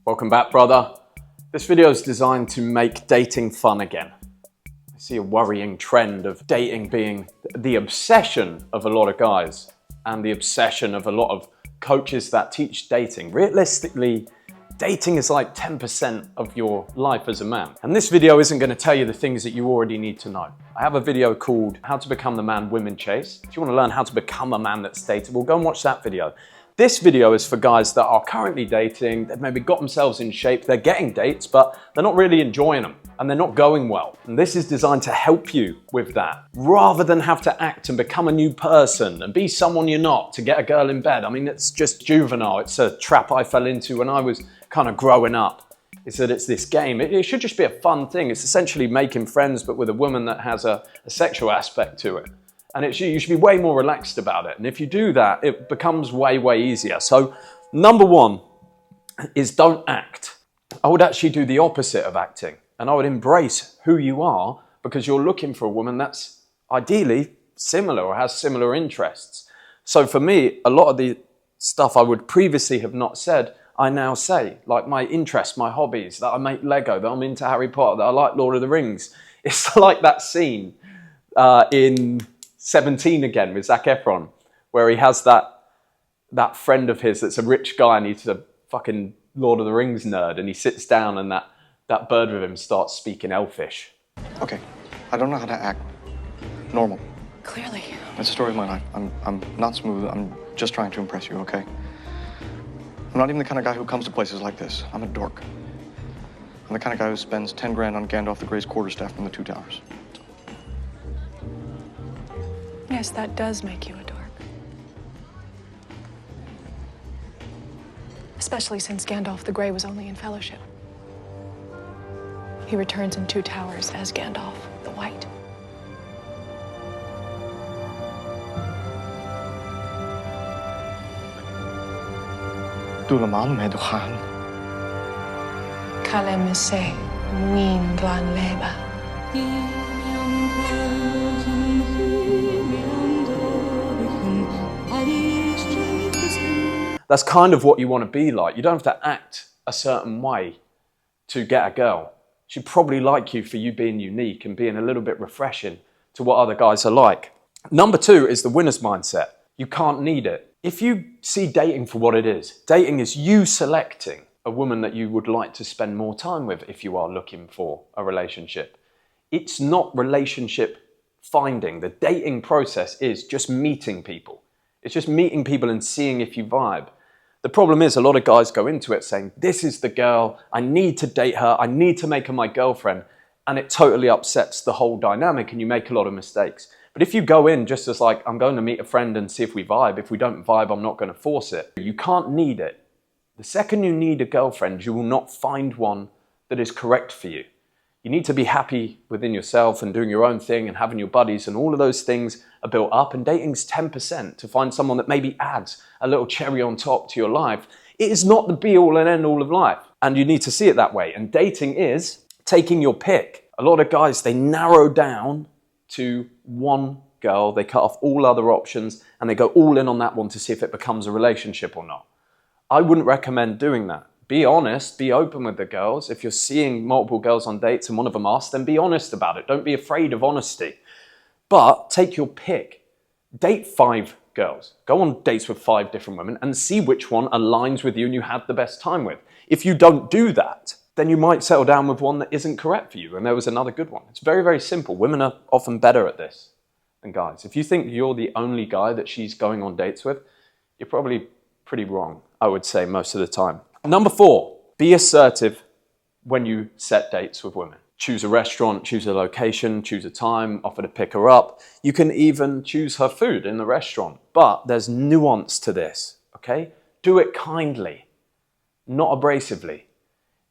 Welcome back, brother. This video is designed to make dating fun again. I see a worrying trend of dating being the obsession of a lot of guys and the obsession of a lot of coaches that teach dating. Realistically, dating is like 10% of your life as a man. And this video isn't going to tell you the things that you already need to know. I have a video called How to Become the Man Women Chase. If you want to learn how to become a man that's dateable, go and watch that video. This video is for guys that are currently dating, they've maybe got themselves in shape, they're getting dates, but they're not really enjoying them and they're not going well. And this is designed to help you with that, rather than have to act and become a new person and be someone you're not to get a girl in bed. I mean, it's just juvenile. It's a trap I fell into when I was kind of growing up. Is that it's this game. It should just be a fun thing. It's essentially making friends, but with a woman that has a sexual aspect to it. And you should be way more relaxed about it. And if you do that, it becomes way, way easier. So number one is don't act. I would actually do the opposite of acting. And I would embrace who you are, because you're looking for a woman that's ideally similar or has similar interests. So for me, a lot of the stuff I would previously have not said, I now say. Like my interests, my hobbies, that I make Lego, that I'm into Harry Potter, that I like Lord of the Rings. It's like that scene in 17 again with Zac Efron, where he has that friend of his that's a rich guy and he's a fucking Lord of the Rings nerd, and he sits down and that bird with him starts speaking Elfish. Okay, I don't know how to act normal. Clearly. It's a story of my life. I'm not smooth. I'm just trying to impress you, okay? I'm not even the kind of guy who comes to places like this. I'm a dork. I'm the kind of guy who spends 10 grand on Gandalf the Grey's quarterstaff from the Two Towers. Yes, that does make you a dork. Especially since Gandalf the Grey was only in Fellowship. He returns in Two Towers as Gandalf the White. Kalem se muin glan leba. That's kind of what you want to be like. You don't have to act a certain way to get a girl. She'd probably like you for you being unique and being a little bit refreshing to what other guys are like. Number two is the winner's mindset. You can't need it. If you see dating for what it is, dating is you selecting a woman that you would like to spend more time with if you are looking for a relationship. It's not relationship finding. The dating process is just meeting people. It's just meeting people and seeing if you vibe. The problem is a lot of guys go into it saying, this is the girl, I need to date her, I need to make her my girlfriend. And it totally upsets the whole dynamic and you make a lot of mistakes. But if you go in just as like, I'm going to meet a friend and see if we vibe. If we don't vibe, I'm not going to force it. You can't need it. The second you need a girlfriend, you will not find one that is correct for you. You need to be happy within yourself and doing your own thing and having your buddies, and all of those things are built up, and dating's 10% to find someone that maybe adds a little cherry on top to your life. It is not the be all and end all of life, and you need to see it that way. And dating is taking your pick. A lot of guys, they narrow down to one girl, they cut off all other options and they go all in on that one to see if it becomes a relationship or not. I wouldn't recommend doing that. Be honest, be open with the girls. If you're seeing multiple girls on dates and one of them asks, then be honest about it. Don't be afraid of honesty. But take your pick. Date 5 girls. Go on dates with 5 different women and see which one aligns with you and you have the best time with. If you don't do that, then you might settle down with one that isn't correct for you and there was another good one. It's very, very simple. Women are often better at this than guys. If you think you're the only guy that she's going on dates with, you're probably pretty wrong, I would say, most of the time. Number 4, be assertive when you set dates with women. Choose a restaurant, choose a location, choose a time, offer to pick her up. You can even choose her food in the restaurant. But there's nuance to this, okay? Do it kindly, not abrasively.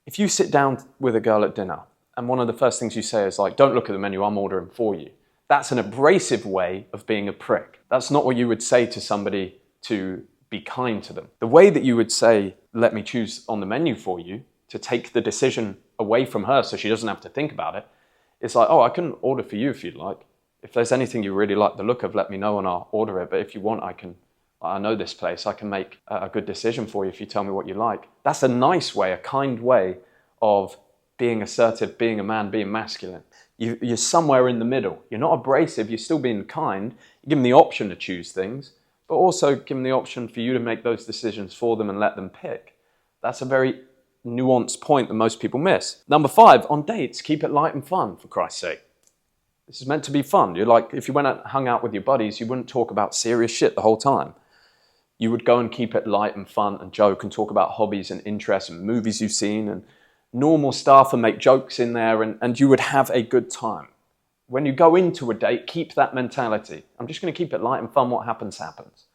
If you sit down with a girl at dinner and one of the first things you say is like, don't look at the menu, I'm ordering for you. That's an abrasive way of being a prick. That's not what you would say to somebody to be kind to them. The way that you would say, let me choose on the menu for you, to take the decision away from her so she doesn't have to think about it, it's like, oh, I can order for you if you'd like. If there's anything you really like the look of, let me know and I'll order it. But if you want, I can I know this place, I can make a good decision for you if you tell me what you like. That's a nice way, a kind way of being assertive, being a man, being masculine. You're somewhere in the middle. You're not abrasive, you're still being kind. You give them the option to choose things, but also give them the option for you to make those decisions for them and let them pick. That's a very nuanced point that most people miss. Number 5, on dates, keep it light and fun, for Christ's sake. This is meant to be fun. You're like, if you went out and hung out with your buddies, you wouldn't talk about serious shit the whole time. You would go and keep it light and fun and joke and talk about hobbies and interests and movies you've seen and normal stuff and make jokes in there, and you would have a good time. When you go into a date, keep that mentality. I'm just going to keep it light and fun. What happens, happens.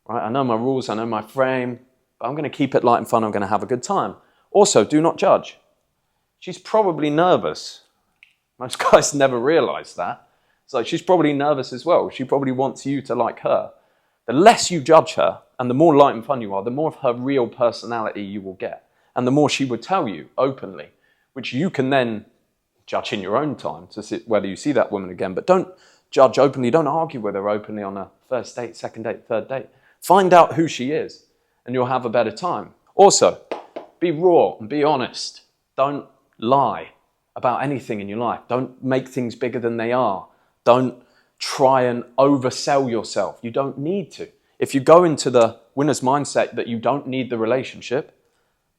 Right? I know my rules, I know my frame, but I'm going to keep it light and fun. I'm going to have a good time. Also, do not judge. She's probably nervous. Most guys never realize that. It's like she's probably nervous as well. She probably wants you to like her. The less you judge her and the more light and fun you are, the more of her real personality you will get. And the more she would tell you openly, which you can then judge in your own time to see whether you see that woman again. But don't judge openly. Don't argue with her openly on a first date, second date, third date. Find out who she is and you'll have a better time. Also, be raw and be honest. Don't lie about anything in your life. Don't make things bigger than they are. Don't try and oversell yourself. You don't need to. If you go into the winner's mindset that you don't need the relationship,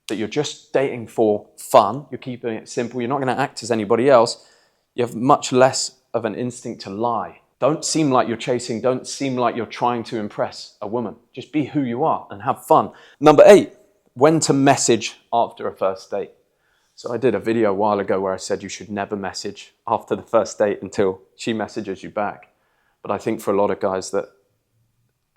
that you're just dating for fun, you're keeping it simple, you're not going to act as anybody else, you have much less of an instinct to lie. Don't seem like you're chasing, don't seem like you're trying to impress a woman. Just be who you are and have fun. Number 8, when to message after a first date. So I did a video a while ago where I said you should never message after the first date until she messages you back. But I think for a lot of guys that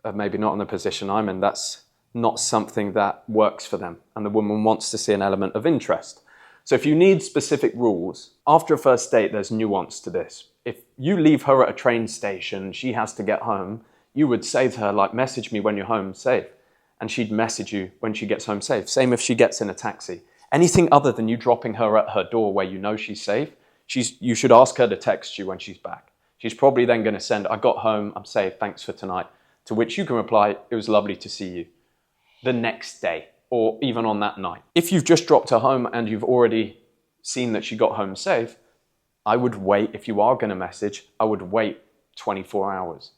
are maybe not in the position I'm in, that's not something that works for them. And the woman wants to see an element of interest. So if you need specific rules, after a first date, there's nuance to this. If you leave her at a train station, she has to get home, you would say to her, like, message me when you're home safe. And she'd message you when she gets home safe. Same if she gets in a taxi. Anything other than you dropping her at her door where you know she's safe, you should ask her to text you when she's back. She's probably then going to send, I got home, I'm safe, thanks for tonight. To which you can reply, it was lovely to see you. The next day, or even on that night. If you've just dropped her home and you've already seen that she got home safe, I would wait, if you are going to message, I would wait 24 hours.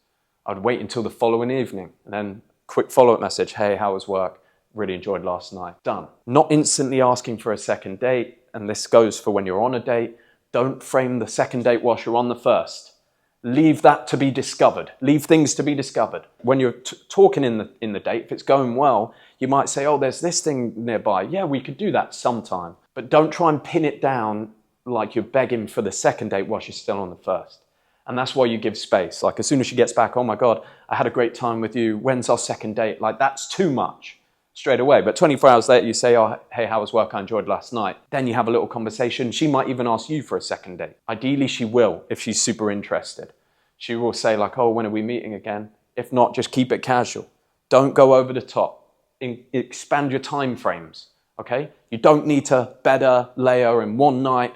I'd wait until the following evening, and then quick follow-up message, hey, how was work? Really enjoyed last night. Done. Not instantly asking for a second date, and this goes for when you're on a date. Don't frame the second date whilst you're on the first. Leave that to be discovered. Leave things to be discovered. When you're talking in the date, if it's going well, you might say, oh, there's this thing nearby. Yeah, we could do that sometime. But don't try and pin it down like you're begging for the second date while she's still on the first. And that's why you give space. Like as soon as she gets back, oh my God, I had a great time with you. When's our second date? Like that's too much straight away. But 24 hours later, you say, oh, hey, how was work? I enjoyed last night. Then you have a little conversation. She might even ask you for a second date. Ideally, she will if she's super interested. She will say like, oh, when are we meeting again? If not, just keep it casual. Don't go over the top. Expand your time frames, okay? You don't need to bed her, lay her in one night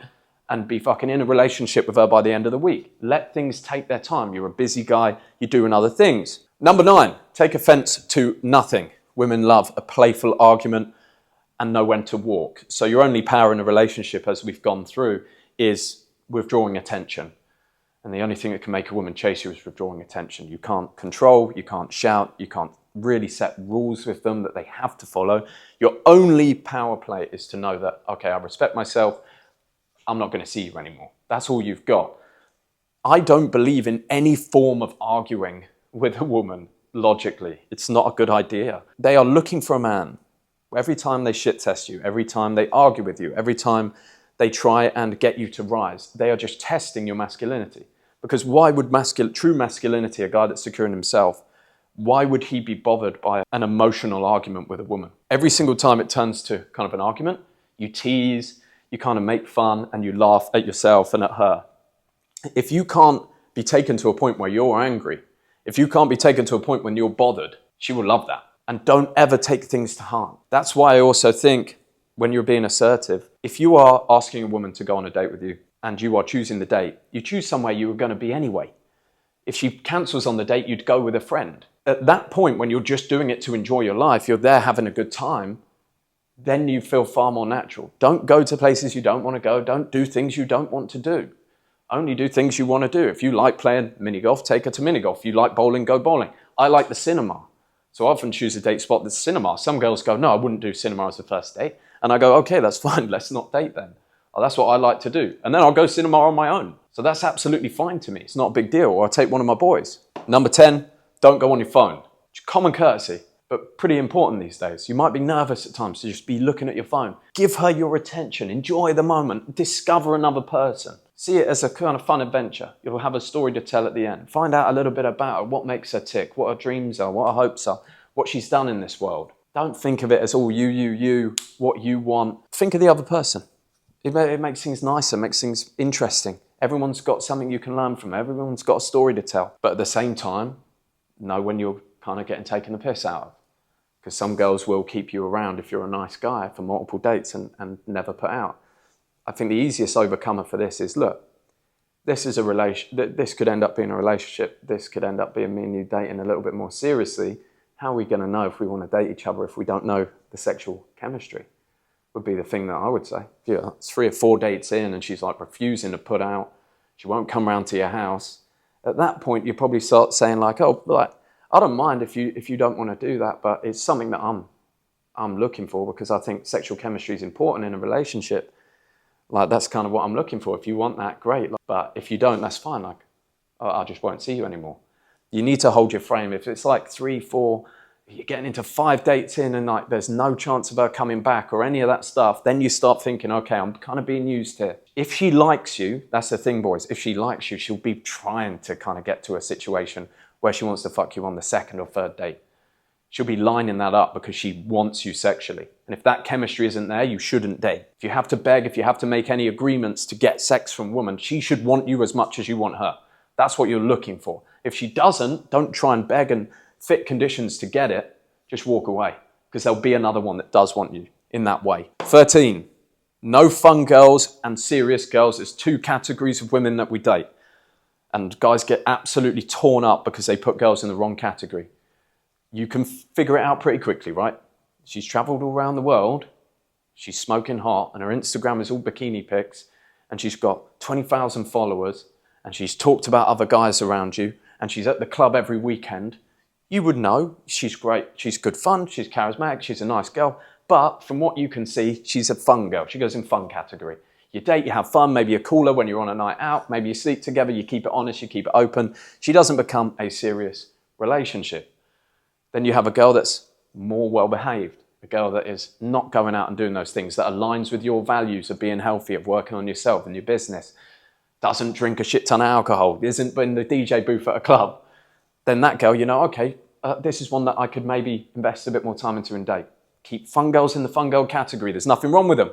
and be fucking in a relationship with her by the end of the week. Let things take their time. You're a busy guy. You're doing other things. Number 9, take offense to nothing. Women love a playful argument and know when to walk. So your only power in a relationship, as we've gone through, is withdrawing attention. And the only thing that can make a woman chase you is withdrawing attention. You can't control, you can't shout, you can't really set rules with them that they have to follow. Your only power play is to know that, okay, I respect myself, I'm not going to see you anymore. That's all you've got. I don't believe in any form of arguing with a woman logically. It's not a good idea. They are looking for a man. Every time they shit test you, every time they argue with you, every time they try and get you to rise, they are just testing your masculinity. Because why would true masculinity, a guy that's secure in himself, why would he be bothered by an emotional argument with a woman? Every single time it turns to kind of an argument, you tease, you kind of make fun, and you laugh at yourself and at her. If you can't be taken to a point where you're angry, if you can't be taken to a point when you're bothered, she will love that. And don't ever take things to heart. That's why I also think when you're being assertive, if you are asking a woman to go on a date with you and you are choosing the date, you choose somewhere you were going to be anyway. If she cancels on the date, you'd go with a friend. At that point, when you're just doing it to enjoy your life, you're there having a good time, then you feel far more natural. Don't go to places you don't want to go. Don't do things you don't want to do. Only do things you want to do. If you like playing mini golf, take her to mini golf. If you like bowling, go bowling. I like the cinema. So I often choose a date spot that's cinema. Some girls go, no, I wouldn't do cinema as a first date. And I go, okay, that's fine. Let's not date then. Oh, that's what I like to do. And then I'll go cinema on my own. So that's absolutely fine to me. It's not a big deal. Or I'll take one of my boys. Number 10, don't go on your phone. Common courtesy, but pretty important these days. You might be nervous at times to just be looking at your phone. Give her your attention. Enjoy the moment. Discover another person. See it as a kind of fun adventure. You'll have a story to tell at the end. Find out a little bit about her, what makes her tick, what her dreams are, what her hopes are, what she's done in this world. Don't think of it as all you, what you want. Think of the other person. It makes things nicer, makes things interesting. Everyone's got something you can learn from. Everyone's got a story to tell. But at the same time, know when you're kind of getting taken the piss out of. Because some girls will keep you around if you're a nice guy for multiple dates and never put out. I think the easiest overcomer for this is, look, this is a this could end up being a relationship. This could end up being me and you dating a little bit more seriously. How are we going to know if we want to date each other if we don't know the sexual chemistry? Would be the thing that I would say. Yeah, it's 3 or 4 dates in and she's like refusing to put out. She won't come round to your house. At that point, you probably start saying like, oh, like, I don't mind if you don't want to do that, but it's something that I'm looking for because I think sexual chemistry is important in a relationship. Like, that's kind of what I'm looking for. If you want that, great. But if you don't, that's fine. Like, I just won't see you anymore. You need to hold your frame. If it's like 3, 4, you're getting into 5 dates in and like there's no chance of her coming back or any of that stuff, then you start thinking, okay, I'm kind of being used here. If she likes you, that's the thing, boys. If she likes you, she'll be trying to kind of get to a situation where she wants to fuck you on the 2nd or 3rd date. She'll be lining that up because she wants you sexually. And if that chemistry isn't there, you shouldn't date. If you have to beg, if you have to make any agreements to get sex from a woman, she should want you as much as you want her. That's what you're looking for. If she doesn't, don't try and beg and fit conditions to get it. Just walk away because there'll be another one that does want you in that way. 13, no fun girls and serious girls. There's 2 categories of women that we date. And guys get absolutely torn up because they put girls in the wrong category. You can figure it out pretty quickly, right? She's traveled all around the world. She's smoking hot and her Instagram is all bikini pics and she's got 20,000 followers and she's talked about other guys around you and she's at the club every weekend. You would know she's great. She's good fun. She's charismatic. She's a nice girl. But from what you can see, she's a fun girl. She goes in fun category. You date, you have fun. Maybe you call her when you're on a night out. Maybe you sleep together. You keep it honest. You keep it open. She doesn't become a serious relationship. Then you have a girl that's more well-behaved, a girl that is not going out and doing those things, that aligns with your values of being healthy, of working on yourself and your business, doesn't drink a shit ton of alcohol, isn't in the DJ booth at a club. Then that girl, you know, okay, this is one that I could maybe invest a bit more time into and date. Keep fun girls in the fun girl category. There's nothing wrong with them.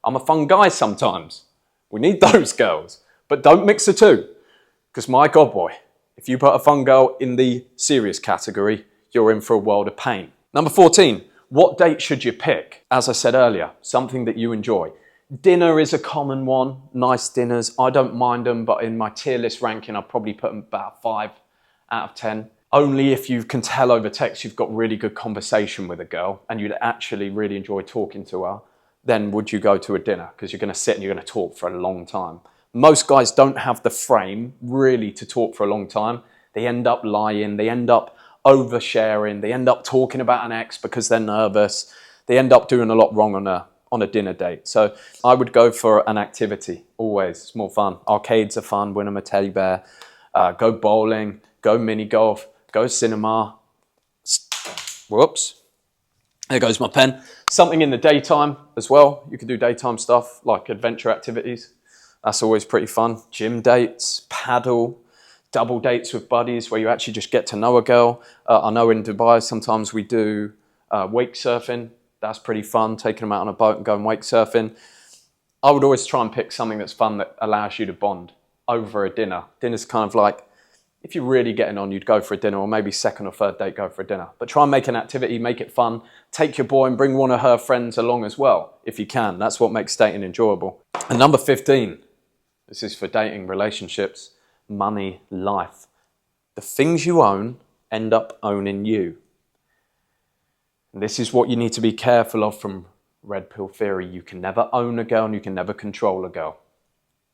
I'm a fun guy sometimes. We need those girls. But don't mix the two. Because my God, boy, if you put a fun girl in the serious category, you're in for a world of pain. Number 14, what date should you pick? As I said earlier, something that you enjoy. Dinner is a common one. Nice dinners. I don't mind them, but in my tier list ranking, I'd probably put them about 5 out of 10. Only if you can tell over text you've got really good conversation with a girl and you'd actually really enjoy talking to her, then would you go to a dinner? Because you're going to sit and you're going to talk for a long time. Most guys don't have the frame really to talk for a long time. They end up lying. They end up oversharing. They end up talking about an ex because they're nervous. They end up doing a lot wrong on a dinner date. So I would go for an activity, always. It's more fun. Arcades are fun, win them a teddy bear, go bowling, go mini golf, go cinema. Whoops. There goes my pen. Something in the daytime as well. You could do daytime stuff like adventure activities. That's always pretty fun. Gym dates, paddle, double dates with buddies where you actually just get to know a girl. I know in Dubai sometimes we do wake surfing. That's pretty fun, taking them out on a boat and going wake surfing. I would always try and pick something that's fun that allows you to bond over a dinner. Dinner's kind of like, if you're really getting on, you'd go for a dinner, or maybe 2nd or 3rd date, go for a dinner. But try and make an activity, make it fun. Take your boy and bring one of her friends along as well, if you can. That's what makes dating enjoyable. And number 15, this is for dating, relationships, money, life. The things you own end up owning you. And this is what you need to be careful of from red pill theory. You can never own a girl and you can never control a girl.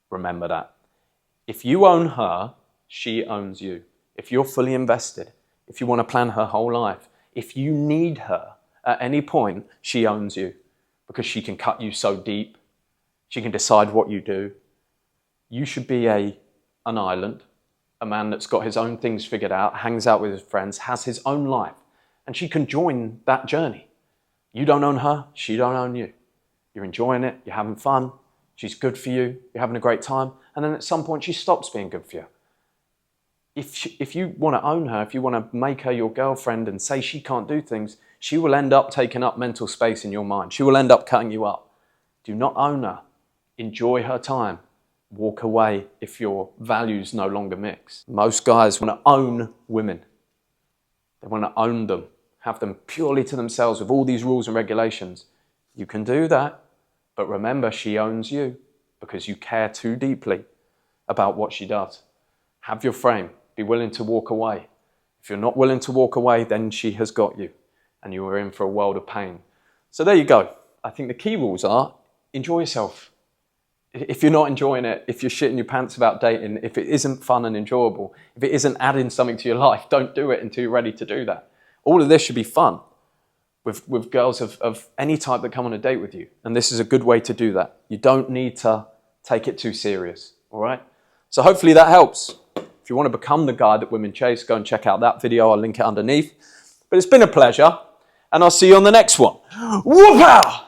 Remember that. If you own her, she owns you. If you're fully invested, if you want to plan her whole life, if you need her at any point, she owns you because she can cut you so deep. She can decide what you do. You should be an island, a man that's got his own things figured out, hangs out with his friends, has his own life, and she can join that journey. You don't own her, she don't own you. You're enjoying it, you're having fun, she's good for you, you're having a great time, and then at some point she stops being good for you. If you want to own her, if you want to make her your girlfriend and say she can't do things, she will end up taking up mental space in your mind. She will end up cutting you up. Do not own her. Enjoy her time. Walk away if your values no longer mix. Most guys want to own women. They want to own them, have them purely to themselves with all these rules and regulations. You can do that, but remember, she owns you because you care too deeply about what she does. Have your frame. Be willing to walk away. If you're not willing to walk away, then she has got you and you are in for a world of pain. So there you go. I think the key rules are enjoy yourself. If you're not enjoying it, if you're shitting your pants about dating, if it isn't fun and enjoyable, if it isn't adding something to your life, don't do it until you're ready to do that. All of this should be fun with girls of any type that come on a date with you. And this is a good way to do that. You don't need to take it too serious, all right? So hopefully that helps. If you want to become the guy that women chase, go and check out that video. I'll link it underneath. But it's been a pleasure, and I'll see you on the next one. Whoop-ow!